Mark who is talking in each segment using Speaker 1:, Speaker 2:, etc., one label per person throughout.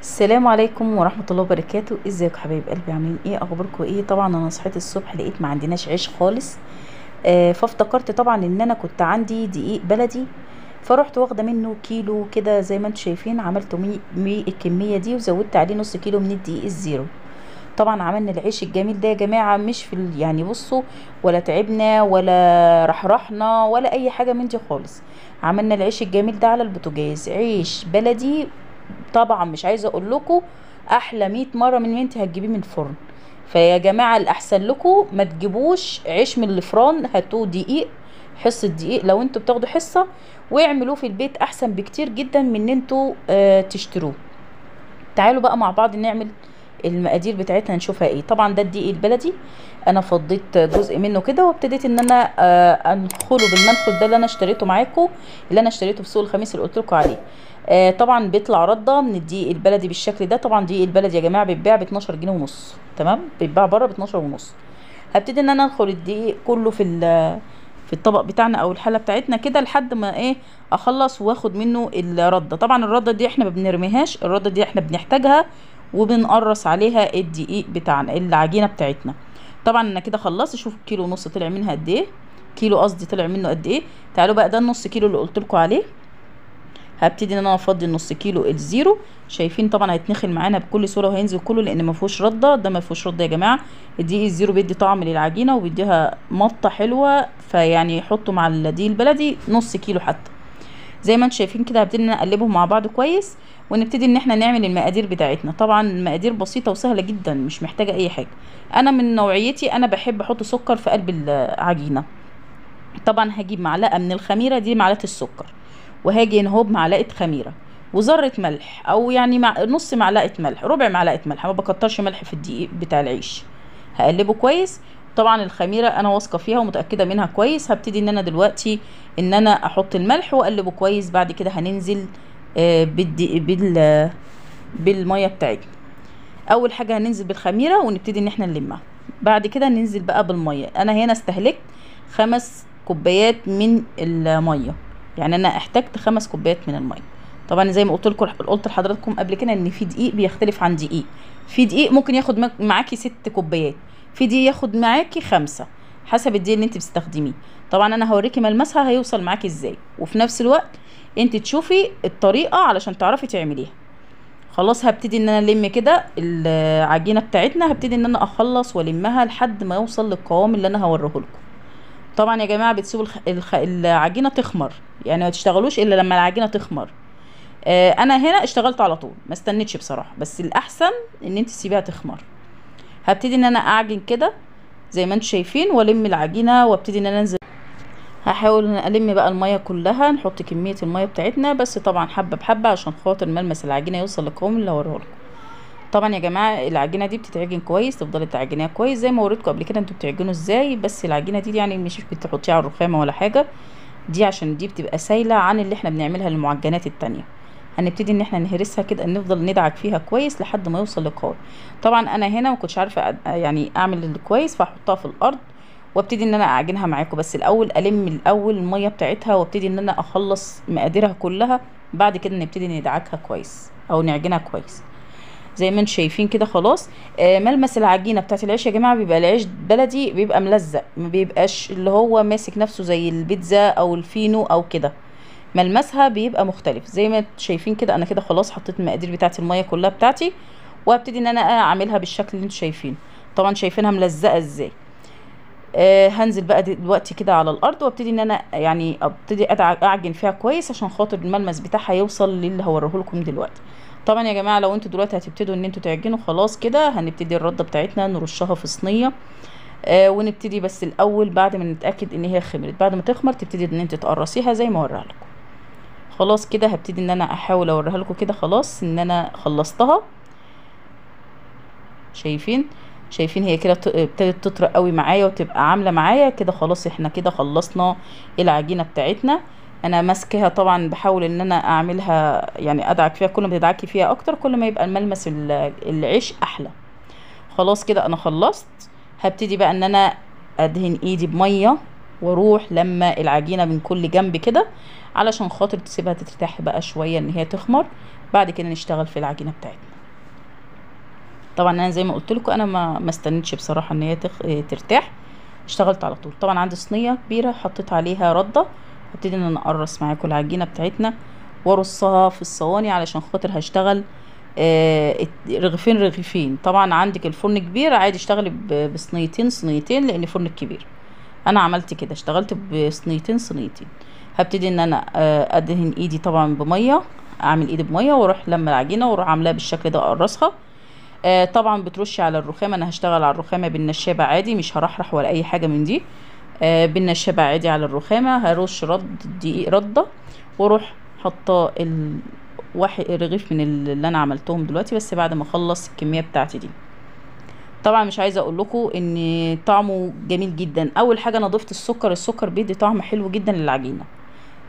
Speaker 1: السلام عليكم ورحمة الله وبركاته. ازيكم حبايب قلبي؟ عاملين ايه؟ اخباركم ايه؟ طبعا انا صحيت الصبح لقيت ما عندناش عيش خالص. فافتكرت طبعا ان انا كنت عندي دقيق بلدي، فرحت واخده منه كيلو كده زي ما انتم شايفين. عملته مي الكميه دي وزودت عليه نص كيلو من الدقيق الزيرو. طبعا عملنا العيش الجميل ده يا جماعه، مش في يعني بصوا، ولا تعبنا ولا رحرحنا ولا اي حاجه من دي خالص. عملنا العيش الجميل ده على البوتاجاز، عيش بلدي. طبعا مش عايزه اقول لكم احلى 100 مره من اللي انت هتجيبيه من الفرن. فيا جماعه الاحسن لكم ما تجيبوش عيش من الفران، هاتوه دقيق، حصه دقيق لو انتوا بتاخدوا حصه، واعملوه في البيت احسن بكتير جدا من ان انتوا تشتروه. تعالوا بقى مع بعض نعمل المقادير بتاعتنا نشوفها ايه. طبعا ده الدقيق البلدي، انا فضيت جزء منه كده وابتديت ان انا انخله بالمنخل ده اللي انا اشتريته معاكم، اللي انا اشتريته في سوق الخميس اللي قلت لكم عليه. طبعا بيطلع رده من الدقيق البلدي بالشكل ده. طبعا الدقيق البلدي يا جماعه بيتباع ب 12 جنيه ونص، تمام؟ بيتباع بره ب 12 ونص. هبتدي ان انا انخل الدقيق كله في الطبق بتاعنا او الحله بتاعتنا كده لحد ما ايه اخلص واخد منه الرده. طبعا الرده دي احنا ما بنرميهاش، الرده دي احنا بنحتاجها وبنقرص عليها الدقيق بتاعنا، العجينه بتاعتنا. طبعا انا كده خلصت. شوفوا الكيلو ونص طلع منها قد ايه، كيلو قصدي طلع منه قد ايه. تعالوا بقى ده النص كيلو اللي قلت لكم عليه. هبتدي ان انا افضي النص كيلو الزيرو. شايفين طبعا هيتنخل معانا بكل سهوله وهينزل كله لان ما فيهوش رده. ده ما فيهوش رده يا جماعه. الدقيق الزيرو بيدي طعم للعجينه وبيديها مطه حلوه، فيعني حطوا مع الدقيق البلدي نص كيلو حتى. زي ما انتم شايفين كده هبتدي ان انا اقلبهم مع بعض كويس، ونبتدي ان احنا نعمل المقادير بتاعتنا. طبعا المقادير بسيطه وسهله جدا، مش محتاجه اي حاجه. انا من نوعيتي انا بحب احط سكر في قلب العجينه. طبعا هجيب معلقه من الخميره دي، معلقه السكر، وهاجي هنا بمعلقه خميره وذره ملح، او يعني نص معلقه ملح، ربع معلقه ملح، ما بكترش ملح في الدقيق بتاع العيش. هقلبه كويس. طبعا الخميره انا واثقه فيها ومتاكده منها كويس. هبتدي ان انا دلوقتي ان انا احط الملح واقلبه كويس. بعد كده هننزل بالميه بتاعتنا. اول حاجه هننزل بالخميره ونبتدي ان احنا نلمها. بعد كده ننزل بقى بالميه. انا هنا استهلكت 5 كوبايات من الميه، يعني انا احتاجت 5 كوبايات من الميه. طبعا زي ما قلت لحضراتكم قبل كده ان في دقيق بيختلف عن دقيق. في دقيق ممكن ياخد معاكي 6 كوبايات، في دقيق ياخد معاكي 5، حسب الدقيق اللي انت بتستخدميه. طبعا انا هوريكي ملمسها هيوصل معاكي ازاي، وفي نفس الوقت انت تشوفي الطريقه علشان تعرفي تعمليها. خلاص هبتدي ان انا الم كده العجينه بتاعتنا. هبتدي ان انا اخلص والمها لحد ما يوصل للقوام اللي انا هوريه لكم. طبعا يا جماعه بتسيبوا العجينه تخمر، يعني ما تشتغلوش الا لما العجينه تخمر. انا هنا اشتغلت على طول، ما استنيتش بصراحه، بس الاحسن ان انت تسيبيها تخمر. هبتدي ان انا اعجن كده زي ما انتم شايفين، والم العجينه وابتدي ان انا انزل. هحاول ان الم بقى الميه كلها، نحط كميه الميه بتاعتنا بس طبعا حبه بحبه عشان خاطر ملمس العجينه يوصل للقوام اللي هوريه لكم. طبعا يا جماعه العجينه دي بتتعجن كويس، تفضلي تعجنيها كويس زي ما وريتكم قبل كده انتوا بتعجنوا ازاي. بس العجينه دي يعني مش بتحطيها على الرخامه ولا حاجه، دي عشان دي بتبقى سايله عن اللي احنا بنعملها للمعجنات التانية. هنبتدي ان احنا نهرسها كده، نفضل ندعك فيها كويس لحد ما يوصل للقوام. طبعا انا هنا ما كنتش عارفه يعني اعمل الكويس، فاحطها في الارض وابتدي ان انا اعجنها معاكم. بس الاول الم الميه بتاعتها وابتدي ان انا اخلص مقاديرها كلها. بعد كده نبتدي ندعكها كويس او نعجنها كويس زي ما انتم شايفين كده. خلاص ملمس العجينه بتاعت العيش يا جماعه بيبقى العيش بلدي، بيبقى ملزق، ما بيبقاش اللي هو ماسك نفسه زي البيتزا او الفينو او كده. ملمسها بيبقى مختلف زي ما انتم شايفين كده. انا كده خلاص حطيت المقادير بتاعت الميه كلها بتاعتي، وهبتدي ان انا اعملها بالشكل اللي انتم شايفينه. طبعا شايفينها ملزقه ازاي. هنزل بقى دلوقتي كده على الارض وابتدي ان انا يعني ابتدي اعجن فيها كويس عشان خاطر الملمس بتاعها يوصل للي هوريه لكم دلوقتي. طبعا يا جماعه لو انتوا دلوقتي هتبتدوا ان انتوا تعجنوا خلاص كده، هنبتدي الرده بتاعتنا نرشها في صينيه. ونبتدي بس الاول بعد ما نتاكد ان هي خمرت، بعد ما تخمر تبتدي ان انت تقرصيها زي ما وريها لكم. خلاص كده هبتدي ان انا احاول اوريها لكم كده. خلاص ان انا خلصتها. شايفين هي كده ابتدت تطرق قوي معايا وتبقى عامله معايا كده. خلاص احنا كده خلصنا العجينه بتاعتنا. انا ماسكاها طبعا بحاول ان انا اعملها يعني ادعك فيها، كل ما تدعكي فيها اكتر كل ما يبقى الملمس العيش احلى. خلاص كده انا خلصت. هبتدي بقى ان انا ادهن ايدي بميه واروح لما العجينه من كل جنب كده علشان خاطر تسيبها ترتاح بقى شويه ان هي تخمر. بعد كده نشتغل في العجينه بتاعتنا. طبعا انا زي ما قلت لكم انا ما استنيتش بصراحه ان هي ترتاح، اشتغلت على طول. طبعا عندي صينيه كبيره حطيت عليها رده، هبتدي ان انا اقرص معاكم العجينه بتاعتنا وارصها في الصواني علشان خاطر هشتغل رغيفين رغيفين. طبعا عندك الفرن كبير عادي اشتغلي بصينيتين صينيتين، لان فرن كبير. انا عملت كده، اشتغلت بصينيتين صينيتين. هبتدي ان انا ادهن ايدي طبعا بميه، اعمل ايدي بميه واروح لما العجينه واروح عاملاها بالشكل ده اقرصها. طبعا بترشي على الرخامه، انا هشتغل على الرخامه بالنشابه عادي، مش هرحرح ولا اي حاجه من دي. بالنشابه عادي على الرخامه. هرش دقيق رده واروح حاطه واحد رغيف من اللي انا عملتهم دلوقتي، بس بعد ما اخلص الكميه بتاعتي دي. طبعا مش عايزه اقول لكم ان طعمه جميل جدا. اول حاجه انا ضفت السكر، السكر بيدي طعم حلو جدا للعجينه.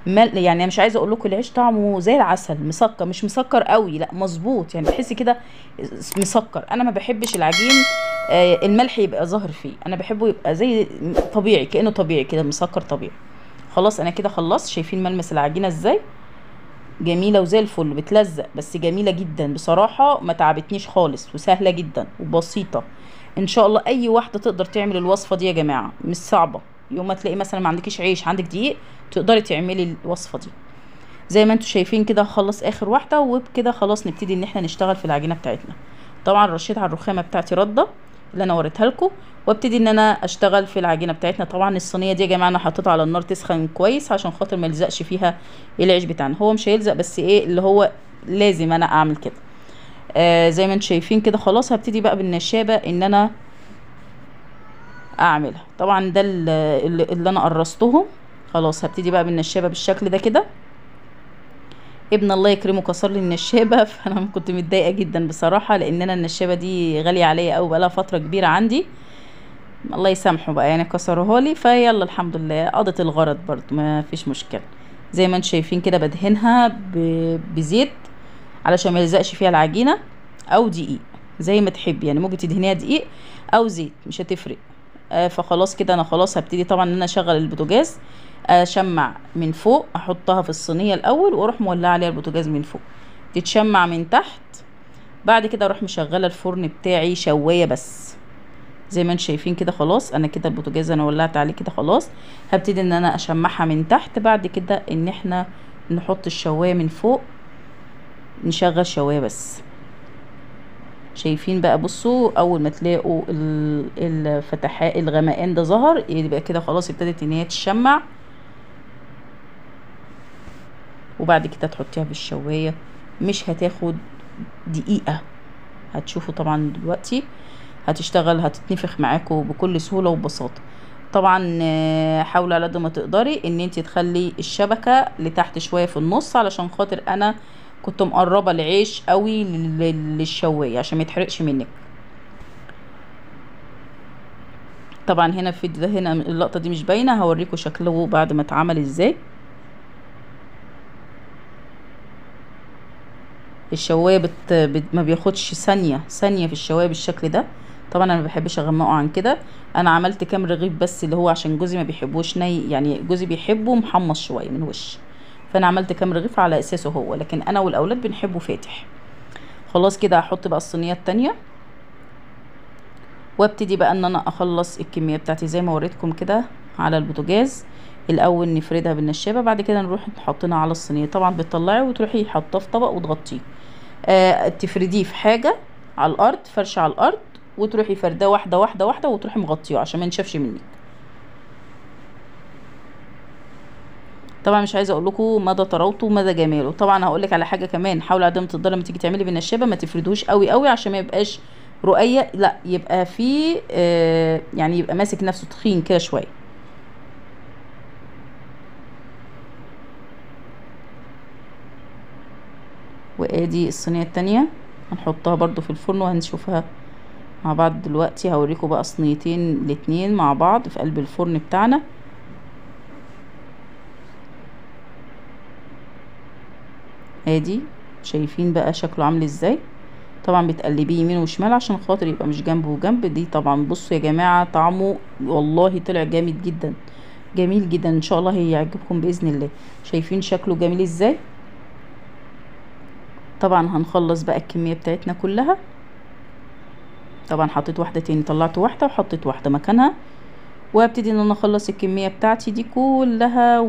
Speaker 1: يعني انا مش عايزه اقول لكم العيش طعمه زي العسل، مسكر، مش مسكر قوي، لا مظبوط، يعني تحسي كده مسكر. انا ما بحبش العجين الملح يبقى ظاهر فيه، انا بحبه يبقى زي طبيعي، كانه طبيعي كده، مسكر طبيعي. خلاص انا كده خلصت. شايفين ملمس العجينه ازاي جميله وزي الفل، بتلزق بس جميله جدا بصراحه، ما تعبتنيش خالص، وسهله جدا وبسيطه. ان شاء الله اي واحده تقدر تعمل الوصفه دي يا جماعه، مش صعبه. يوم ما تلاقي مثلا ما عندكيش عيش، عندك دقيق، تقدري تعملي الوصفه دي. زي ما انتم شايفين كده هخلص اخر واحده، وبكده خلاص نبتدي ان احنا نشتغل في العجينه بتاعتنا. طبعا رشيت على الرخامه بتاعتي رده اللي انا وريتها لكم، وابتدي ان انا اشتغل في العجينه بتاعتنا. طبعا الصينيه دي يا جماعه انا حطيتها على النار تسخن كويس عشان خاطر ما يلزقش فيها العيش بتاعنا. هو مش هيلزق، بس ايه اللي هو لازم انا اعمل كده. زي ما انتم شايفين كده خلاص. هبتدي بقى بالنشابه ان انا اعملها. طبعا ده اللي انا قرصتهم. خلاص هبتدي بقى بالنشابه بالشكل ده كده. ابن الله يكرمه كسر لي النشابه فانا كنت متضايقه جدا بصراحه، لان انا النشابه دي غاليه عليا قوي، بقالها فتره كبيره عندي. الله يسامحه بقى، يعني كسرها لي، فيلا الحمد لله قضت الغرض برضه، ما فيش مشكله. زي ما انتم شايفين كده بدهنها بزيت علشان ما يلزقش فيها العجينه، او دقيق زي ما تحبي، يعني ممكن تدهنيها دقيق او زيت مش هتفرق. فخلاص كده انا خلاص هبتدي طبعا ان انا اشغل البوتاجاز، اشمع من فوق، احطها في الصينيه الاول واروح مولعه عليها البوتاجاز من فوق، تتشمع من تحت. بعد كده اروح مشغله الفرن بتاعي شوايه بس. زي ما انتم شايفين كده خلاص انا كده البوتاجاز انا ولعت عليه كده خلاص. هبتدي ان انا اشمعها من تحت، بعد كده ان احنا نحط الشوايه من فوق، نشغل شوايه بس. شايفين بقى، بصوا اول ما تلاقوا الفتحات الغمقان ده ظهر، يبقى كده خلاص ابتدت ان هي تشمع. وبعد كده تحطيها في الشوايه، مش هتاخد دقيقه. هتشوفوا طبعا دلوقتي هتشتغل، هتتنفخ معاكم بكل سهوله وبساطه. طبعا حاولي على قد ما تقدري ان انت تخلي الشبكه لتحت شويه في النص، علشان خاطر انا كنت مقربه العيش قوي للشوايه عشان ما يتحرقش منك. طبعا هنا في ده، هنا اللقطه دي مش باينه، هوريكم شكله بعد ما اتعمل ازاي. الشوايه ما بياخدش ثانيه في الشوايه بالشكل ده. طبعا انا ما بحبش اغمقه عن كده. انا عملت كام رغيف بس، اللي هو عشان جوزي ما بيحبوش ني، يعني جوزي بيحبه محمص شويه من وش، فانا عملت كام رغيف على اساسه هو، لكن انا والاولاد بنحبه فاتح. خلاص كده هحط بقى الصينيه التانية، وابتدي بقى ان انا اخلص الكميه بتاعتي زي ما وريتكم كده على البوتاجاز. الاول نفردها بالنشابه، بعد كده نروح حاطينها على الصينيه. طبعا بتطلعي وتروحي حاطاه في طبق وتغطيه. تفرديه في حاجه على الارض، فرشه على الارض، وتروحي فرداه واحده واحده واحده، وتروحي مغطيه عشان ما ينشفش منك. طبعا مش عايزه اقول لكم مدى طراوته ومدى جماله. طبعا هقول لك على حاجه كمان، حاولي على قد ما تقدري لما تيجي تعملي بالنشابه ما تفردوش قوي قوي عشان ما يبقاش رقيق، لا يبقى فيه يعني يبقى ماسك نفسه تخين كده شويه. وادي الصينيه التانية هنحطها برضو في الفرن وهنشوفها مع بعض دلوقتي. هوريكم بقى صينيتين الاتنين مع بعض في قلب الفرن بتاعنا. ادي شايفين بقى شكله عامل ازاي. طبعا بتقلبيه يمين وشمال عشان خاطر يبقى مش جنب وجنب. دي طبعا بصوا يا جماعه طعمه والله طلع جامد جدا، جميل جدا، ان شاء الله هيعجبكم باذن الله. شايفين شكله جميل ازاي. طبعا هنخلص بقى الكميه بتاعتنا كلها. طبعا حطيت واحده تاني، طلعت واحده وحطيت واحده مكانها، وابتدي ان انا اخلص الكميه بتاعتي دي كلها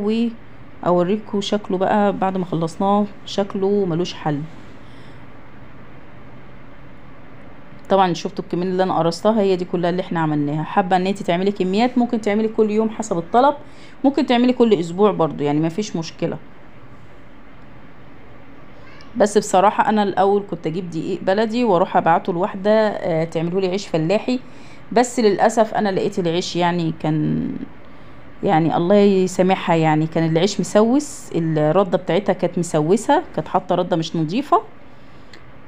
Speaker 1: واوريكم شكله بقى بعد ما خلصناه. شكله ملوش حل. طبعا شفتوا الكميه اللي انا قرصتها هي دي كلها اللي احنا عملناها. حابه ان انت تعملي كميات ممكن تعملي كل يوم حسب الطلب، ممكن تعملي كل اسبوع برضو، يعني مفيش مشكله. بس بصراحه انا الاول كنت اجيب دقيق بلدي واروح ابعته لواحده تعمله لي عيش فلاحي، بس للاسف انا لقيت العيش يعني كان، يعني الله يسامحها، يعني كان العيش مسوس، الرده بتاعتها كانت مسوسه، كانت حاطه رده مش نظيفه،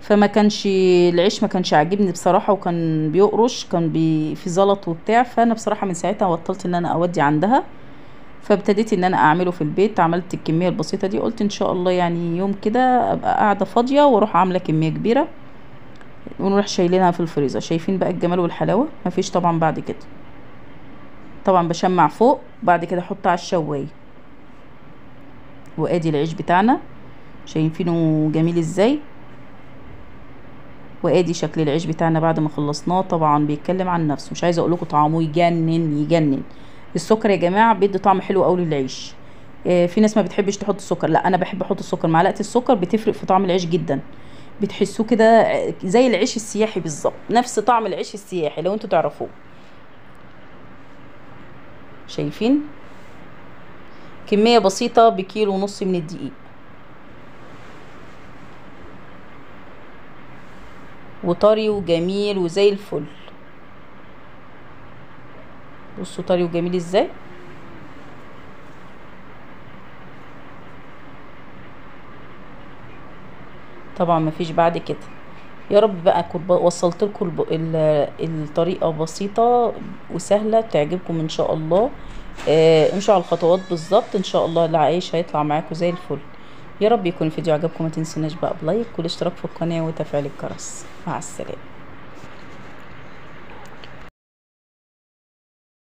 Speaker 1: فما كانش العيش ما كانش عاجبني بصراحه، وكان بيقرش، كان في زلط وبتاع. فانا بصراحه من ساعتها بطلت ان انا اودي عندها، فابتديت ان انا اعمله في البيت. عملت الكميه البسيطه دي، قلت ان شاء الله يعني يوم كده ابقى قاعده فاضيه واروح عامله كميه كبيره ونروح شايلينها في الفريزر. شايفين بقى الجمال والحلاوه؟ مفيش طبعا بعد كده. طبعا بشمع فوق، بعد كده احطها على الشوايه. وادي العيش بتاعنا، شايفينه جميل ازاي؟ وادي شكل العيش بتاعنا بعد ما خلصناه. طبعا بيتكلم عن نفسه، مش عايزه اقول لكم طعمه يجنن يجنن. السكر يا جماعه بيدي طعم حلو قوي للعيش. في ناس ما بتحبش تحط السكر، لا انا بحب احط السكر. معلقه السكر بتفرق في طعم العيش جدا، بتحسوه كده زي العيش السياحي بالظبط، نفس طعم العيش السياحي لو انتوا تعرفوه. شايفين؟ كميه بسيطه بكيلو ونص من الدقيق، وطري وجميل وزي الفل. بصوا طري وجميل ازاي. طبعا مفيش بعد كده. يا رب بقى اكون وصلت لكم الطريقه بسيطه وسهله تعجبكم ان شاء الله. امشوا على الخطوات بالظبط، ان شاء الله العيش هيطلع معاكم زي الفل. يا رب يكون الفيديو عجبكم. ما تنسوناش بقى بلايك والاشتراك في القناه وتفعيل الجرس. مع السلامه.